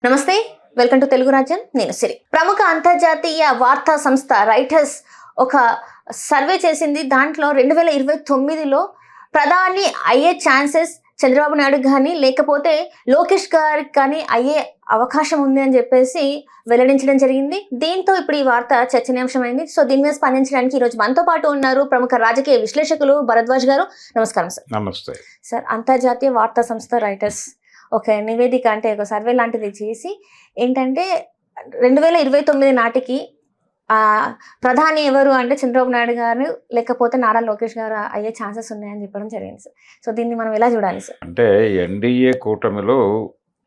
నమస్తే, welcome to Telugu రాజ్యం. నేను సిరి. ప్రముఖ అంతర్జాతీయ వార్తా సంస్థ రైటర్స్ ఒక సర్వే చేసింది. దాంట్లో 2029లో ప్రధాని అయ్యే ఛాన్సెస్ చంద్రబాబు నాయుడు కానీ లేకపోతే లోకేష్ గారికి కానీ అయ్యే అవకాశం ఉంది అని చెప్పేసి వెల్లడించడం జరిగింది. దీంతో ఇప్పుడు ఈ వార్త చర్చనీయాంశమైంది. సో దీని మీద స్పందించడానికి ఈరోజు మనతో పాటు ఉన్నారు ప్రముఖ రాజకీయ విశ్లేషకులు భరద్వాజ్ గారు. నమస్కారం సార్. నమస్తే సార్, అంతర్జాతీయ వార్తా సంస్థ రైటర్స్ ఒక నివేదిక అంటే ఒక సర్వే లాంటిది చేసి ఏంటంటే 2029 నాటికి ప్రధాని ఎవరు అంటే చంద్రబాబు నాయుడు గారు లేకపోతే నారా లోకేష్ గారు అయ్యే ఛాన్సెస్ ఉన్నాయని చెప్పడం జరిగింది సార్. సో దీన్ని మనం ఎలా చూడాలి సార్? అంటే ఎన్డీఏ కూటమిలో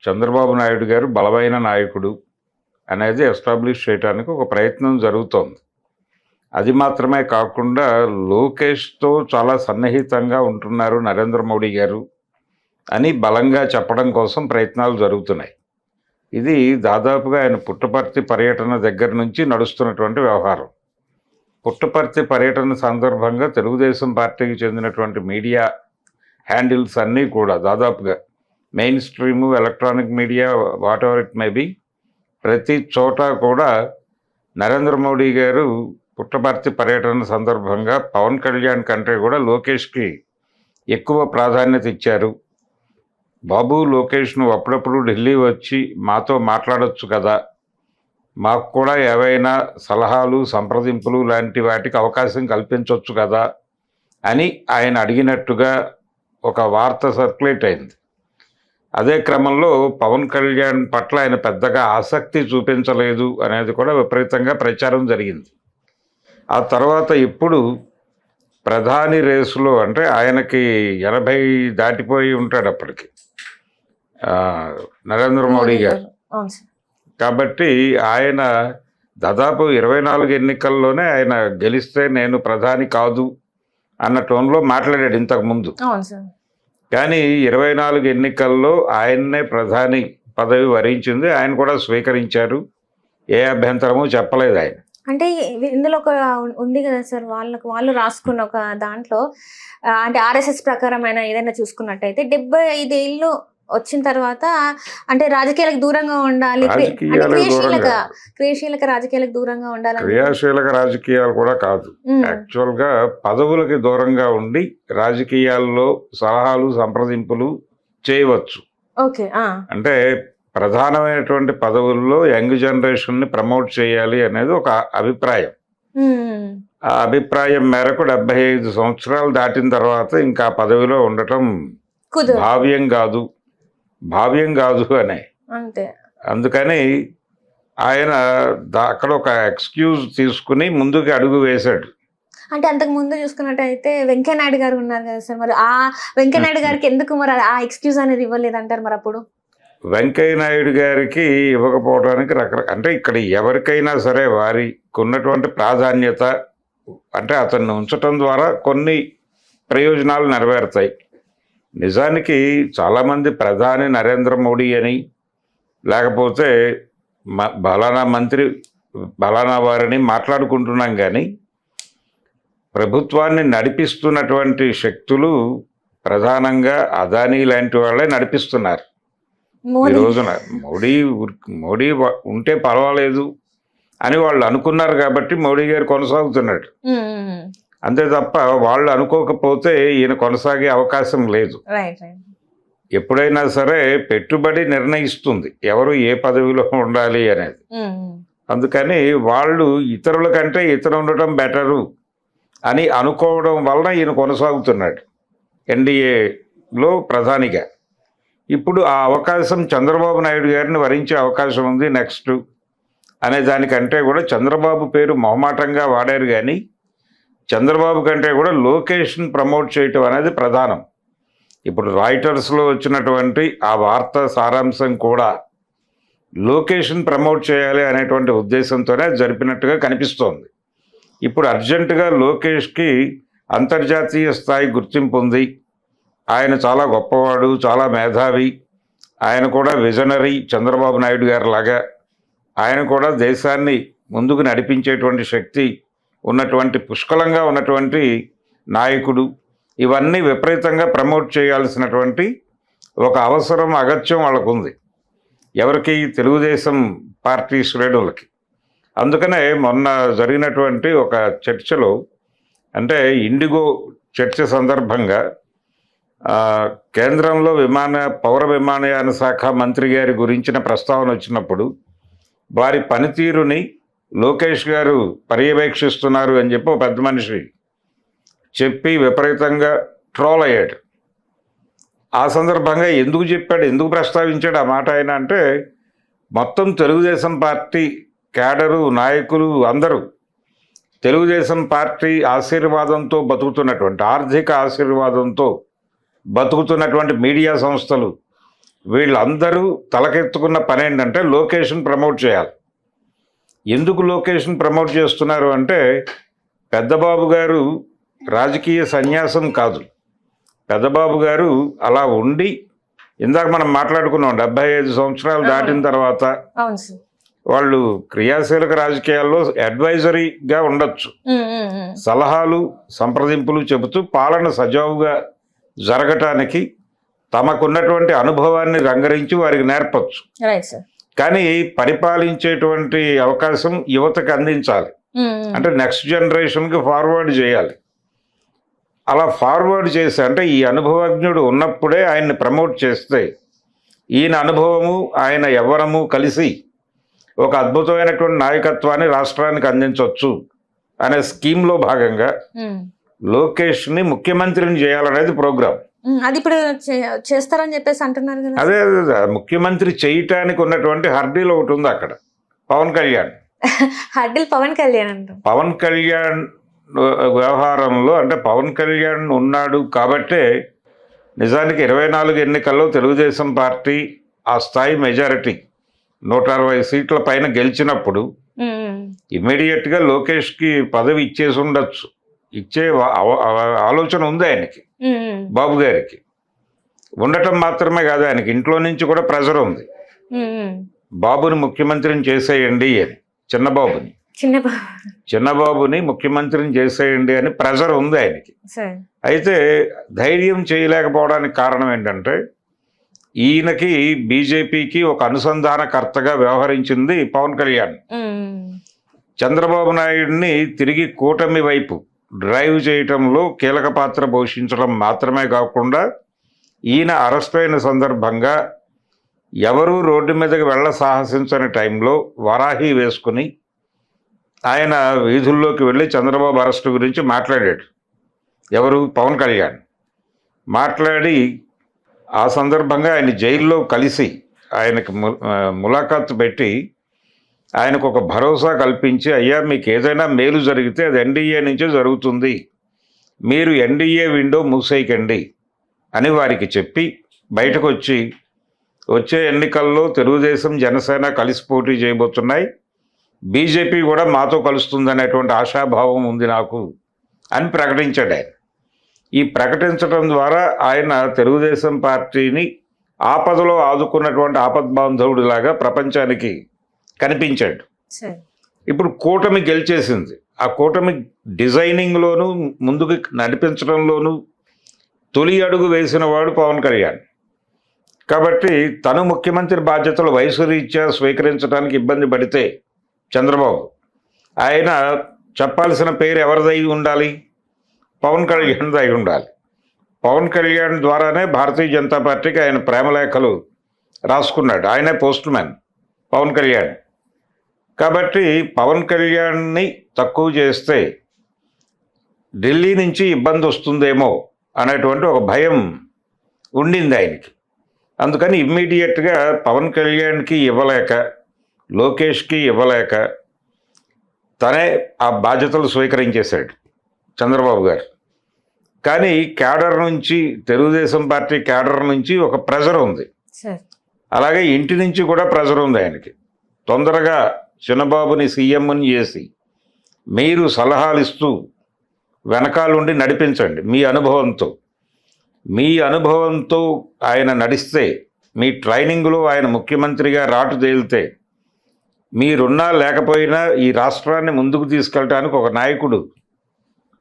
చంద్రబాబు నాయుడు గారు బలమైన నాయకుడు అనేది ఎస్టాబ్లిష్ చేయడానికి ఒక ప్రయత్నం జరుగుతోంది. అది మాత్రమే కాకుండా లోకేష్తో చాలా సన్నిహితంగా ఉంటున్నారు నరేంద్ర మోడీ గారు అని బలంగా చెప్పడం కోసం ప్రయత్నాలు జరుగుతున్నాయి. ఇది దాదాపుగా ఆయన పుట్టపర్తి పర్యటన దగ్గర నుంచి నడుస్తున్నటువంటి వ్యవహారం. పుట్టపర్తి పర్యటన సందర్భంగా తెలుగుదేశం పార్టీకి చెందినటువంటి మీడియా హ్యాండిల్స్ అన్నీ కూడా దాదాపుగా main stream, electronic media, what ever it may be, ప్రతి చోట కూడా నరేంద్ర మోడీ గారు పుట్టపర్తి పర్యటన సందర్భంగా పవన్ కళ్యాణ్ కంటే కూడా లోకేష్కి ఎక్కువ ప్రాధాన్యత ఇచ్చారు. బాబు, లోకేష్ నువ్వు అప్పుడప్పుడు ఢిల్లీ వచ్చి మాతో మాట్లాడొచ్చు కదా, మాకు కూడా ఏవైనా సలహాలు, సంప్రదింపులు లాంటి వాటికి అవకాశం కల్పించవచ్చు కదా అని ఆయన అడిగినట్టుగా ఒక వార్త సర్క్యులేట్ అయింది. అదే క్రమంలో పవన్ కళ్యాణ్ పట్ల ఆయన పెద్దగా ఆసక్తి చూపించలేదు అనేది కూడా విపరీతంగా ప్రచారం జరిగింది. ఆ తర్వాత ఇప్పుడు ప్రధాని రేసులో అంటే ఆయనకి 80 దాటిపోయి ఉంటాడు అప్పటికి నరేంద్ర మోడీ గారు. కాబట్టి ఆయన దాదాపు 24 ఎన్నికల్లోనే ఆయన గెలిస్తే నేను ప్రధాని కాదు అన్న టోన్లో మాట్లాడాడు ఇంతకుముందు. కానీ 24 ఎన్నికల్లో ఆయన్నే ప్రధాని పదవి వరించింది. ఆయన కూడా స్వీకరించారు. ఏ అభ్యంతరము చెప్పలేదు ఆయన. అంటే ఇందులో ఒక ఉంది కదా సార్, వాళ్ళు రాసుకున్న ఒక దాంట్లో అంటే ఆర్ఎస్ఎస్ ప్రకారం ఆయన ఏదైనా చూసుకున్నట్టయితే 75 ఏళ్ళు వచ్చిన తర్వాత అంటే రాజకీయాలకు దూరంగా ఉండాలి, క్రియాశీలక రాజకీయాలకు దూరంగా ఉండాలి. క్రియాశీలక రాజకీయాలు కూడా కాదు, యాక్చువల్గా పదవులకి దూరంగా ఉండి రాజకీయాల్లో సలహాలు, సంప్రదింపులు చేయవచ్చు. ఓకే, అంటే ప్రధానమైనటువంటి పదవుల్లో యంగ్ జనరేషన్ని ప్రమోట్ చేయాలి అనేది ఒక అభిప్రాయం. ఆ అభిప్రాయం మేరకు 75 సంవత్సరాలు దాటిన తర్వాత ఇంకా పదవిలో ఉండటం భావ్యం కాదు అనే. అందుకని ఆయన అక్కడ ఒక ఎక్స్క్యూజ్ తీసుకుని ముందుకు అడుగు వేశాడు. అంటే అంతకు ముందు చూసుకున్నట్టయితే వెంకయ్యనాయుడు గారు ఉన్నారు కదా సార్, మరి ఆ వెంకయ్యనాయుడు గారికి ఎందుకు మరి ఆ ఎక్స్క్యూజ్ అనేది ఇవ్వలేదు అంటారు? మరి అప్పుడు వెంకయ్యనాయుడు గారికి ఇవ్వకపోవడానికి అంటే ఇక్కడ ఎవరికైనా సరే వారికి ఉన్నటువంటి ప్రాధాన్యత అంటే అతన్ని ఉంచటం ద్వారా కొన్ని ప్రయోజనాలు నెరవేరుతాయి. నిజానికి చాలామంది ప్రధాని నరేంద్ర మోడీ అని లేకపోతే బలానా మంత్రి బలానా వారిని మాట్లాడుకుంటున్నాం, కానీ ప్రభుత్వాన్ని నడిపిస్తున్నటువంటి శక్తులు ప్రధానంగా అదానీ లాంటి వాళ్ళే నడిపిస్తున్నారు. ఈ రోజున మోడీ ఉంటే పర్వాలేదు అని వాళ్ళు అనుకున్నారు కాబట్టి మోడీ గారు కొనసాగుతున్నాడు. అంతే తప్ప వాళ్ళు అనుకోకపోతే ఈయన కొనసాగే అవకాశం లేదు. ఎప్పుడైనా సరే పెట్టుబడి నిర్ణయిస్తుంది ఎవరు ఏ పదవిలో ఉండాలి అనేది. అందుకని వాళ్ళు ఇతరుల కంటే ఇతను ఉండటం బెటరు అని అనుకోవడం వలన ఈయన కొనసాగుతున్నాడు ఎన్డీఏలో ప్రధానిగా. ఇప్పుడు ఆ అవకాశం చంద్రబాబు నాయుడు గారిని వరించే అవకాశం ఉంది నెక్స్ట్ అనే దానికంటే కూడా చంద్రబాబు పేరు మొహమాటంగా వాడారు, కానీ చంద్రబాబు కంటే కూడా లోకేష్ని ప్రమోట్ చేయటం అనేది ప్రధానం. ఇప్పుడు రాయిటర్స్లో వచ్చినటువంటి ఆ వార్త సారాంశం కూడా లోకేష్ని ప్రమోట్ చేయాలి అనేటువంటి ఉద్దేశంతోనే జరిపినట్టుగా కనిపిస్తోంది. ఇప్పుడు అర్జెంటుగా లోకేష్కి అంతర్జాతీయ స్థాయి గుర్తింపు ఉంది. ఆయన చాలా గొప్పవాడు, చాలా మేధావి, ఆయన కూడా విజనరీ చంద్రబాబు నాయుడు గారి లాగా. ఆయన కూడా దేశాన్ని ముందుకు నడిపించేటువంటి శక్తి ఉన్నటువంటి పుష్కలంగా ఉన్నటువంటి నాయకుడు. ఇవన్నీ విపరీతంగా ప్రమోట్ చేయాల్సినటువంటి ఒక అవసరం, అగత్యం వాళ్ళకు ఉంది. ఎవరికి? తెలుగుదేశం పార్టీ శ్రేణులకి. అందుకనే మొన్న జరిగినటువంటి ఒక చర్చలో, అంటే ఇండిగో చర్చ సందర్భంగా కేంద్రంలో పౌర విమానయాన శాఖ మంత్రి గారి గురించిన ప్రస్తావన వచ్చినప్పుడు వారి పనితీరుని లోకేష్ గారు పర్యవేక్షిస్తున్నారు అని చెప్పి ఒక పెద్ద మనిషి చెప్పి విపరీతంగా ట్రోల్ అయ్యాడు. ఆ సందర్భంగా ఎందుకు చెప్పాడు, ఎందుకు ప్రస్తావించాడు ఆ మాట ఆయన అంటే, మొత్తం తెలుగుదేశం పార్టీ క్యాడరు నాయకులు అందరూ తెలుగుదేశం పార్టీ ఆశీర్వాదంతో బతుకుతున్నటువంటి, ఆర్థిక ఆశీర్వాదంతో బతుకుతున్నటువంటి మీడియా సంస్థలు వీళ్ళందరూ తలకెత్తుకున్న పని ఏంటంటే లోకేష్ని ప్రమోట్ చేయాలి. ఎందుకు లోకేష్ని ప్రమోట్ చేస్తున్నారు అంటే, పెద్దబాబు గారు రాజకీయ సన్యాసం కాదు. పెద్దబాబు గారు అలా ఉండి, ఇందాక మనం మాట్లాడుకున్నాం 75 సంవత్సరాలు దాటిన తర్వాత వాళ్ళు క్రియాశీలక రాజకీయాల్లో అడ్వైజరీగా ఉండొచ్చు, సలహాలు సంప్రదింపులు చెబుతూ పాలన సజావుగా జరగటానికి తమకున్నటువంటి అనుభవాన్ని రంగరించి వారికి నేర్పచ్చు. కానీ పరిపాలించేటువంటి అవకాశం యువతకు అందించాలి. అంటే నెక్స్ట్ జనరేషన్కి ఫార్వర్డ్ చేయాలి. అలా ఫార్వర్డ్ చేసి, అంటే ఈ అనుభవజ్ఞుడు ఉన్నప్పుడే ఆయన్ని ప్రమోట్ చేస్తే ఈయన అనుభవము ఆయన యవ్వనము కలిసి ఒక అద్భుతమైనటువంటి నాయకత్వాన్ని రాష్ట్రానికి అందించవచ్చు అనే స్కీమ్లో భాగంగా లోకేష్ని ముఖ్యమంత్రిని చేయాలనేది ప్రోగ్రాం. అది ఇప్పుడు చేస్తారని చెప్పేసి అంటున్నారు కదా. అదే ముఖ్యమంత్రి చేయటానికి ఉన్నటువంటి హర్డీలు ఒకటి ఉంది అక్కడ. పవన్ కళ్యాణ్ హర్డీలు పవన్ కళ్యాణ్ అంటారు. పవన్ కళ్యాణ్ వ్యవహారంలో, అంటే పవన్ కళ్యాణ్ ఉన్నాడు కాబట్టే నిజానికి 24 ఎన్నికల్లో తెలుగుదేశం పార్టీ ఆ స్థాయి మెజారిటీ 160 సీట్ల పైన గెలిచినప్పుడు ఇమ్మీడియట్గా లోకేష్కి పదవి ఇచ్చేసి ఉండొచ్చు. ఇచ్చే ఆలోచన ఉంది ఆయనకి, బాబు గారికి. ఉండటం మాత్రమే కాదు, ఆయనకి ఇంట్లో నుంచి కూడా ప్రెజర్ ఉంది. బాబుని ముఖ్యమంత్రిని చేసేయండి అని, చిన్నబాబుని ముఖ్యమంత్రిని చేసేయండి అని ప్రెజర్ ఉంది ఆయనకి. అయితే ధైర్యం చేయలేకపోవడానికి కారణం ఏంటంటే, ఈయనకి బీజేపీకి ఒక అనుసంధానకర్తగా వ్యవహరించింది పవన్ కళ్యాణ్. చంద్రబాబు నాయుడిని తిరిగి కూటమి వైపు డ్రైవ్ చేయటంలో కీలక పాత్ర పోషించడం మాత్రమే కాకుండా, ఈయన అరెస్ట్ అయిన సందర్భంగా ఎవరూ రోడ్డు మీదకి వెళ్ళ సాహసించని టైంలో వరాహి వేసుకుని ఆయన వీధుల్లోకి వెళ్ళి చంద్రబాబు అరెస్టు గురించి మాట్లాడాడు. ఎవరు? పవన్ కళ్యాణ్. మాట్లాడి ఆ సందర్భంగా ఆయన జైల్లో కలిసి ఆయనకు ములాఖాతు పెట్టి ఆయనకు ఒక భరోసా కల్పించి, అయ్యా మీకు ఏదైనా మేలు జరిగితే అది ఎన్డీఏ నుంచే జరుగుతుంది, మీరు ఎన్డీఏ విండో మూసేయకండి అని వారికి చెప్పి బయటకు వచ్చే ఎన్నికల్లో తెలుగుదేశం జనసేన కలిసి పోటీ చేయబోతున్నాయి, బీజేపీ కూడా మాతో కలుస్తుంది అనేటువంటి ఆశాభావం ఉంది నాకు అని ప్రకటించాడు ఆయన. ఈ ప్రకటించడం ద్వారా ఆయన తెలుగుదేశం పార్టీని ఆపదలో ఆదుకున్నటువంటి ఆపద్బాంధవుడిలాగా ప్రపంచానికి కనిపించాడు. ఇప్పుడు కూటమి గెలిచేసింది. ఆ కూటమి డిజైనింగ్లోనూ ముందుకు నడిపించడంలోనూ తొలి అడుగు వేసిన వాడు పవన్ కళ్యాణ్. కాబట్టి తను ముఖ్యమంత్రి బాధ్యతలు వయసు రీత్యా స్వీకరించడానికి ఇబ్బంది పడితే చంద్రబాబు, ఆయన చెప్పాల్సిన పేరు ఎవరిదై ఉండాలి? పవన్ కళ్యాణ్ది అయి ఉండాలి. పవన్ కళ్యాణ్ ద్వారానే భారతీయ జనతా పార్టీకి ఆయన ప్రేమలేఖలు రాసుకున్నాడు. ఆయనే పోస్ట్ మ్యాన్ పవన్ కళ్యాణ్. కాబట్టి పవన్ కళ్యాణ్ని తక్కువ చేస్తే ఢిల్లీ నుంచి ఇబ్బంది వస్తుందేమో అనేటువంటి ఒక భయం ఉండింది ఆయనకి. అందుకని ఇమ్మీడియట్గా పవన్ కళ్యాణ్కి ఇవ్వలేక, లోకేష్కి ఇవ్వలేక తనే ఆ బాధ్యతలు స్వీకరించేశాడు చంద్రబాబు గారు. కానీ క్యాడర్ నుంచి, తెలుగుదేశం పార్టీ క్యాడర్ నుంచి ఒక ప్రెజర్ ఉంది, అలాగే ఇంటి నుంచి కూడా ప్రెజర్ ఉంది ఆయనకి. తొందరగా చిన్నబాబుని సీఎంని చేసి మీరు సలహాలు ఇస్తూ వెనకాలండి నడిపించండి. మీ అనుభవంతో ఆయన నడిస్తే, మీ ట్రైనింగ్లో ఆయన ముఖ్యమంత్రిగా రాటు తేలితే, మీరున్నా లేకపోయినా ఈ రాష్ట్రాన్ని ముందుకు తీసుకెళ్ళటానికి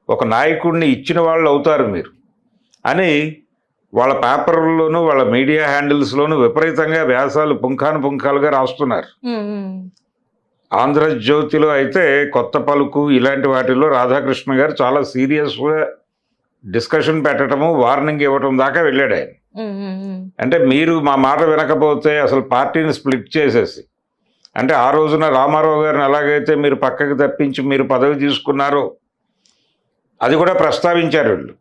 ఒక నాయకుడిని ఇచ్చిన వాళ్ళు అవుతారు మీరు అని వాళ్ళ పేపర్లోను వాళ్ళ మీడియా హ్యాండిల్స్లోను విపరీతంగా వ్యాసాలు పుంఖానుగా రాస్తున్నారు. ఆంధ్రజ్యోతిలో అయితే కొత్త పలుకు ఇలాంటి వాటిల్లో రాధాకృష్ణ గారు చాలా సీరియస్గా డిస్కషన్ పెట్టడము, వార్నింగ్ ఇవ్వటం దాకా వెళ్ళాడు ఆయన. అంటే మీరు మా మాట వినకపోతే అసలు పార్టీని స్ప్లిట్ చేసేసి, అంటే ఆ రోజున రామారావు గారిని ఎలాగైతే మీరు పక్కకి తప్పించి మీరు పదవి తీసుకున్నారో అది కూడా ప్రస్తావించారు వీళ్ళు.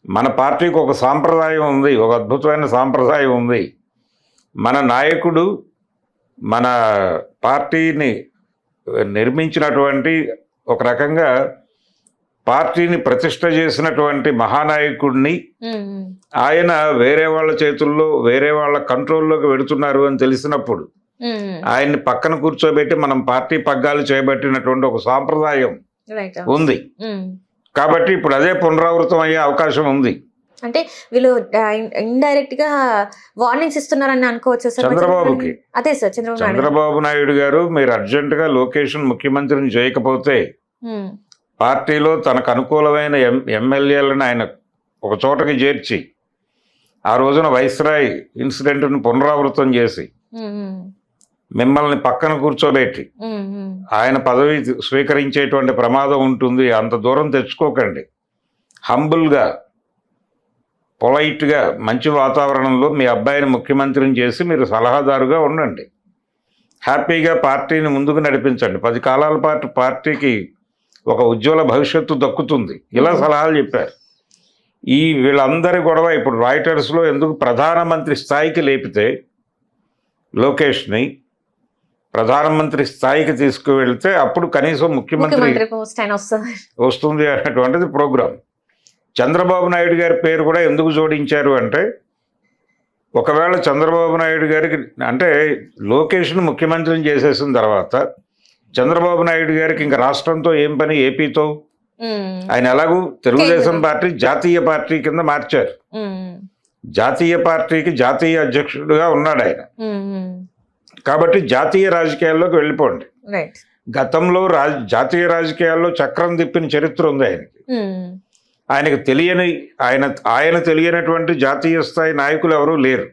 మన పార్టీకి ఒక సాంప్రదాయం ఉంది, ఒక అద్భుతమైన సాంప్రదాయం ఉంది. మన నాయకుడు మన పార్టీని నిర్మించినటువంటి, ఒక రకంగా పార్టీని ప్రతిష్ట చేసినటువంటి మహానాయకుడిని ఆయన వేరే వాళ్ళ చేతుల్లో వేరే వాళ్ళ కంట్రోల్లోకి వెడుతున్నారు అని తెలిసినప్పుడు ఆయన్ని పక్కన కూర్చోబెట్టి మనం పార్టీ పగ్గాలు చేయబట్టినటువంటి ఒక సాంప్రదాయం ఉంది. కాబట్టి ఇప్పుడు అదే పునరావృతం అయ్యే అవకాశం ఉంది. అంటే వీళ్ళు ఇండైరెక్ట్ గా వార్నింగ్స్ ఇస్తున్నారని అనుకోవచ్చు సార్ చంద్రబాబుకి. అదే సార్, చంద్రబాబు నాయుడు గారు మీరు అర్జెంట్ గా లొకేషన్ ముఖ్యమంత్రిని చేయకపోతే పార్టీలో తనకు అనుకూలమైన ఎమ్మెల్యేలను ఆయన ఒక చోటకి చేర్చి ఆ రోజున వైస్రాయ్ ఇన్సిడెంట్ను పునరావృతం చేసి మిమ్మల్ని పక్కన కూర్చోబెట్టి ఆయన పదవి స్వీకరించేటువంటి ప్రమాదం ఉంటుంది, అంత దూరం తెచ్చుకోకండి, హంబుల్గా పొలైట్గా మంచి వాతావరణంలో మీ అబ్బాయిని ముఖ్యమంత్రిని చేసి మీరు సలహాదారుగా ఉండండి, హ్యాపీగా పార్టీని ముందుకు నడిపించండి, 10 కాలాల పాటు పార్టీకి ఒక ఉజ్వల భవిష్యత్తు దక్కుతుంది, ఇలా సలహాలు చెప్పారు. వీళ్ళందరి గొడవ ఇప్పుడు రాయిటర్స్లో ఎందుకు ప్రధానమంత్రి స్థాయికి లేపితే లోకేష్ని ప్రధానమంత్రి స్థాయికి తీసుకువెళ్తే అప్పుడు కనీసం ముఖ్యమంత్రి వస్తుంది అనేటువంటిది ప్రోగ్రాం. చంద్రబాబు నాయుడు గారి పేరు కూడా ఎందుకు జోడించారు అంటే, ఒకవేళ చంద్రబాబు నాయుడు గారికి అంటే లోకేష్ను ముఖ్యమంత్రిని చేసేసిన తర్వాత చంద్రబాబు నాయుడు గారికి ఇంకా రాష్ట్రంతో ఏం పని, ఏపీతో? ఆయన ఎలాగూ తెలుగుదేశం పార్టీ జాతీయ పార్టీ కింద మార్చారు, జాతీయ పార్టీకి జాతీయ అధ్యక్షుడిగా ఉన్నాడు ఆయన. కాబట్టి జాతీయ రాజకీయాల్లోకి వెళ్ళిపోండి. గతంలో జాతీయ రాజకీయాల్లో చక్రం తిప్పిన చరిత్ర ఉంది ఆయనకి. ఆయనకు తెలియని ఆయన తెలియనటువంటి జాతీయ స్థాయి నాయకులు ఎవరూ లేరు.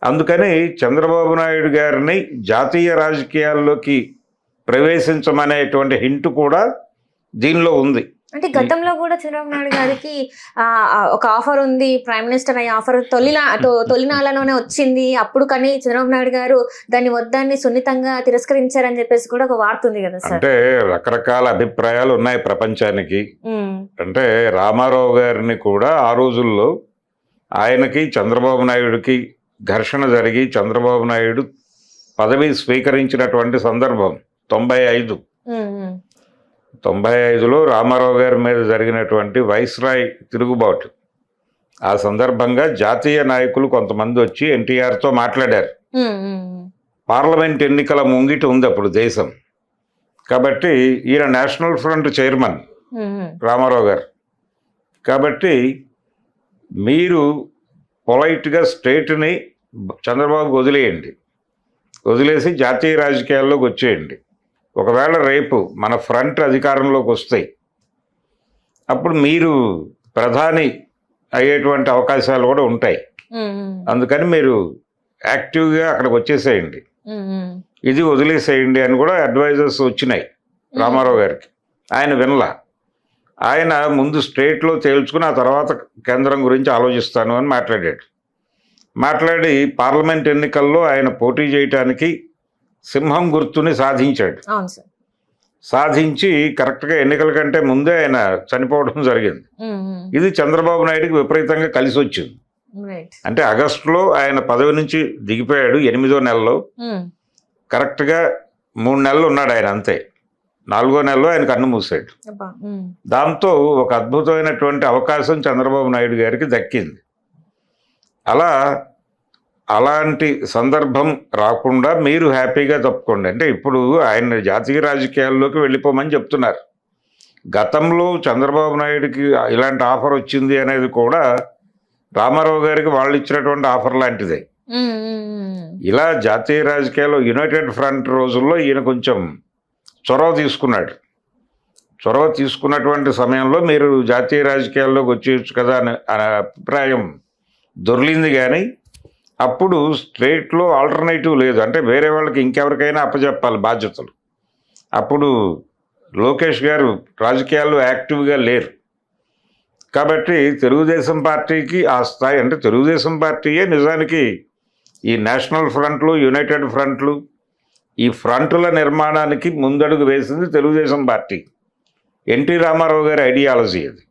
అందుకని చంద్రబాబు నాయుడు గారిని జాతీయ రాజకీయాల్లోకి ప్రవేశించమనేటువంటి హింట్ కూడా దీనిలో ఉంది. అంటే గతంలో కూడా చంద్రబాబు నాయుడు గారికి ఒక ఆఫర్ ఉంది, ప్రైమ్ మినిస్టర్ అయ్యే ఆఫర్ తొలినాళ్ళలోనే వచ్చింది. అప్పుడు కానీ చంద్రబాబు నాయుడు గారు దాన్ని వద్దని సున్నితంగా తిరస్కరించారని చెప్పేసి కూడా ఒక వార్త ఉంది కదా సార్. అంటే రకరకాల అభిప్రాయాలు ఉన్నాయి ప్రపంచానికి. అంటే రామారావు గారిని కూడా ఆ రోజుల్లో ఆయనకి చంద్రబాబు నాయుడుకి ఘర్షణ జరిగి చంద్రబాబు నాయుడు పదవి స్వీకరించినటువంటి సందర్భం 95లో రామారావు గారి మీద జరిగినటువంటి వైస్రాయ్ తిరుగుబాటు. ఆ సందర్భంగా జాతీయ నాయకులు కొంతమంది వచ్చి ఎన్టీఆర్తో మాట్లాడారు. పార్లమెంట్ ఎన్నికల ముంగిట ఉంది అప్పుడు దేశం. కాబట్టి ఈయన నేషనల్ ఫ్రంట్ చైర్మన్ రామారావు గారు. కాబట్టి మీరు పొలైట్గా స్టేట్ని చంద్రబాబుకు వదిలేసి జాతీయ రాజకీయాల్లోకి వచ్చేయండి. ఒకవేళ రేపు మన ఫ్రంట్ అధికారంలోకి వస్తే అప్పుడు మీరు ప్రధాని అయ్యేటువంటి అవకాశాలు కూడా ఉంటాయి. అందుకని మీరు యాక్టివ్గా అక్కడికి వచ్చేసేయండి, ఇది వదిలేసేయండి అని కూడా అడ్వైజర్స్ వచ్చినాయి రామారావు గారికి. ఆయన వినలా. ఆయన ముందు స్టేట్లో తేల్చుకుని ఆ తర్వాత కేంద్రం గురించి ఆలోచిస్తాను అని మాట్లాడి పార్లమెంట్ ఎన్నికల్లో ఆయన పోటీ చేయటానికి సింహం గుర్తుని సాధించాడు. సాధించి కరెక్ట్గా ఎన్నికల కంటే ముందే ఆయన చనిపోవడం జరిగింది. ఇది చంద్రబాబు నాయుడుకి విపరీతంగా కలిసి వచ్చింది. అంటే ఆగస్టులో ఆయన పదవి నుంచి దిగిపోయాడు 8వ నెలలో. కరెక్ట్గా 3 నెలలు ఉన్నాడు ఆయన, అంతే. 4వ నెలలో ఆయన కన్ను మూసాడు. దాంతో ఒక అద్భుతమైనటువంటి అవకాశం చంద్రబాబు నాయుడు గారికి దక్కింది. అలాంటి సందర్భం రాకుండా మీరు హ్యాపీగా తప్పుకోండి. అంటే ఇప్పుడు ఆయన జాతీయ రాజకీయాల్లోకి వెళ్ళిపోమని చెప్తున్నారు. గతంలో చంద్రబాబు నాయుడికి ఇలాంటి ఆఫర్ వచ్చింది అనేది కూడా రామారావు గారికి వాళ్ళు ఇచ్చినటువంటి ఆఫర్ లాంటిదే. ఇలా జాతీయ రాజకీయాల్లో యునైటెడ్ ఫ్రంట్ రోజుల్లో ఈయన కొంచెం చొరవ తీసుకున్నటువంటి సమయంలో మీరు జాతీయ రాజకీయాల్లోకి వచ్చేయచ్చు కదా అనే అభిప్రాయం దొర్లింది. కానీ అప్పుడు స్టేట్లో ఆల్టర్నేటివ్ లేదు, అంటే వేరే వాళ్ళకి ఇంకెవరికైనా అప్పచెప్పాలి బాధ్యతలు. అప్పుడు లోకేష్ గారు రాజకీయాల్లో యాక్టివ్గా లేరు. కాబట్టి తెలుగుదేశం పార్టీకి ఆ స్థాయి, అంటే తెలుగుదేశం పార్టీయే నిజానికి ఈ నేషనల్ ఫ్రంట్లు, యునైటెడ్ ఫ్రంట్లు, ఈ ఫ్రంటుల నిర్మాణానికి ముందడుగు వేసింది తెలుగుదేశం పార్టీ. ఎన్టీ రామారావు గారి ఐడియాలజీ అది.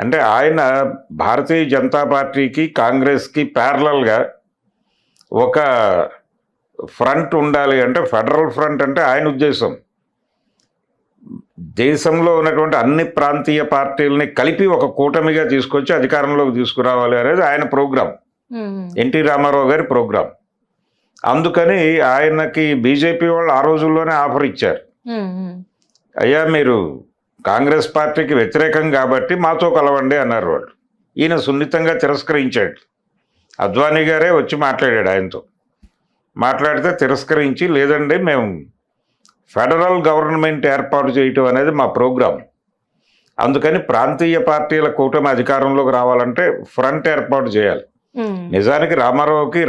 అంటే ఆయన భారతీయ జనతా పార్టీకి, కాంగ్రెస్కి ప్యారలల్గా ఒక ఫ్రంట్ ఉండాలి, అంటే ఫెడరల్ ఫ్రంట్. అంటే ఆయన ఉద్దేశం దేశంలో ఉన్నటువంటి అన్ని ప్రాంతీయ పార్టీలని కలిపి ఒక కూటమిగా తీసుకొచ్చి అధికారంలోకి తీసుకురావాలి అనేది ఆయన ప్రోగ్రాం, ఎన్టీ రామారావు గారి ప్రోగ్రాం. అందుకని ఆయనకి బీజేపీ వాళ్ళు ఆ రోజుల్లోనే ఆఫర్ ఇచ్చారు, అయ్యా మీరు కాంగ్రెస్ పార్టీకి వ్యతిరేకం కాబట్టి మాతో కలవండి అన్నారు వాళ్ళు. ఈయన సున్నితంగా తిరస్కరించాడు. అద్వానీ గారే వచ్చి మాట్లాడాడు ఆయనతో. మాట్లాడితే తిరస్కరించి, లేదండి మేము ఫెడరల్ గవర్నమెంట్ ఏర్పాటు చేయటం అనేది మా ప్రోగ్రాం, అందుకని ప్రాంతీయ పార్టీల కూటమి అధికారంలోకి రావాలంటే ఫ్రంట్ ఏర్పాటు చేయాలి. నిజానికి రామారావుకి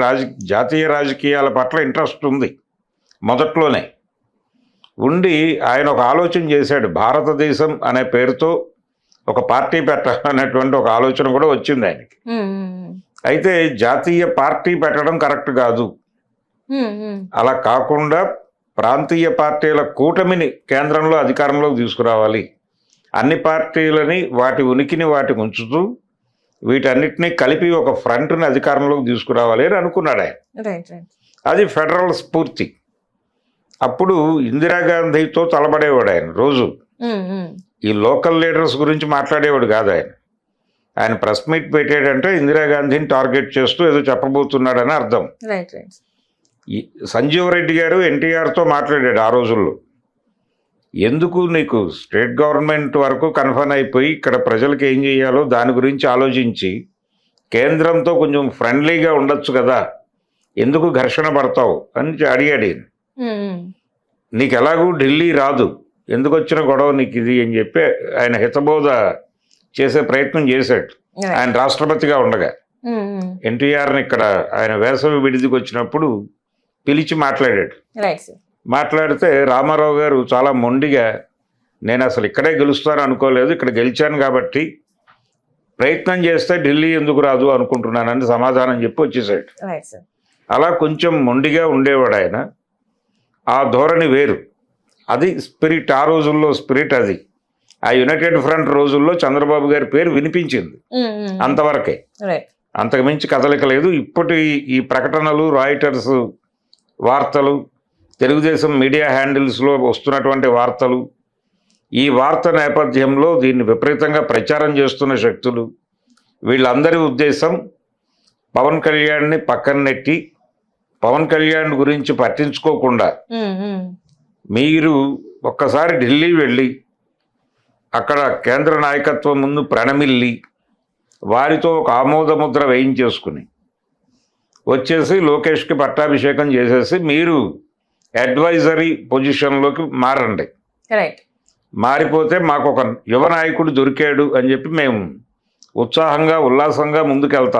జాతీయ రాజకీయాల పట్ల ఇంట్రెస్ట్ ఉంది మొదట్లోనే ఉండి, ఆయన ఒక ఆలోచన చేశాడు, భారతదేశం అనే పేరుతో ఒక పార్టీ పెట్టాలనేటువంటి ఒక ఆలోచన కూడా వచ్చింది ఆయనకి. అయితే జాతీయ పార్టీ పెట్టడం కరెక్ట్ కాదు, అలా కాకుండా ప్రాంతీయ పార్టీల కూటమిని కేంద్రంలో అధికారంలోకి తీసుకురావాలి, అన్ని పార్టీలని వాటి ఉనికిని వాటికి ఉంచుతూ వీటన్నిటినీ కలిపి ఒక ఫ్రంట్ని అధికారంలోకి తీసుకురావాలి అని అనుకున్నాడు ఆయన. అది ఫెడరల్ స్ఫూర్తి. అప్పుడు ఇందిరాగాంధీతో తలబడేవాడు ఆయన రోజు. ఈ లోకల్ లీడర్స్ గురించి మాట్లాడేవాడు కాదు ఆయన. ఆయన ప్రెస్ మీట్ పెట్టాడంటే ఇందిరాగాంధీని టార్గెట్ చేస్తూ ఏదో చెప్పబోతున్నాడని అర్థం. సంజీవ్ రెడ్డి గారు ఎన్టీఆర్తో మాట్లాడాడు ఆ రోజుల్లో, ఎందుకు నీకు స్టేట్ గవర్నమెంట్ వరకు కన్ఫర్మ్ అయిపోయి ఇక్కడ ప్రజలకు ఏం చేయాలో దాని గురించి ఆలోచించి కేంద్రంతో కొంచెం ఫ్రెండ్లీగా ఉండొచ్చు కదా, ఎందుకు ఘర్షణ పడతావు అని అడిగాడు. నీకు ఎలాగూ ఢిల్లీ రాదు, ఎందుకు వచ్చిన గొడవ నీకు ఇది అని చెప్పి ఆయన హితబోధ చేసే ప్రయత్నం చేశాడు ఆయన రాష్ట్రపతిగా ఉండగా. ఎన్టీఆర్ని ఇక్కడ ఆయన వేసవి విడిదికి వచ్చినప్పుడు పిలిచి మాట్లాడాడు. మాట్లాడితే రామారావు గారు చాలా మొండిగా, నేను అసలు ఇక్కడే గెలుస్తాను అనుకోలేదు, ఇక్కడ గెలిచాను కాబట్టి ప్రయత్నం చేస్తే ఢిల్లీ ఎందుకు రాదు అనుకుంటున్నానని సమాధానం చెప్పి వచ్చేసాడు. అలా కొంచెం మొండిగా ఉండేవాడు ఆయన. ఆ ధోరణి వేరు, అది స్పిరిట్, ఆ రోజుల్లో స్పిరిట్ అది. ఆ యునైటెడ్ ఫ్రంట్ రోజుల్లో చంద్రబాబు గారి పేరు వినిపించింది, అంతవరకే, అంతకుమించి కదలిక లేదు. ఇప్పటి ఈ ప్రకటనలు, రాయిటర్స్ వార్తలు, తెలుగుదేశం మీడియా హ్యాండిల్స్లో వస్తున్నటువంటి వార్తలు, ఈ వార్త నేపథ్యంలో దీన్ని విపరీతంగా ప్రచారం చేస్తున్న శక్తులు, వీళ్ళందరి ఉద్దేశం పవన్ కళ్యాణ్ని పక్కన నెట్టి పవన్ కళ్యాణ్ గురించి పట్టించుకోకుండా మీరు ఒక్కసారి ఢిల్లీ వెళ్ళి అక్కడ కేంద్ర నాయకత్వం ముందు ప్రణమిల్లి వారితో ఒక ఆమోదముద్ర వేయించేసుకుని వచ్చేసి లోకేష్కి పట్టాభిషేకం చేసేసి మీరు అడ్వైజరీ పొజిషన్లోకి మారండి, మారిపోతే మాకు ఒక యువ నాయకుడు దొరికాడు అని చెప్పి మేము ఉత్సాహంగా ఉల్లాసంగా ముందుకెళ్తాం.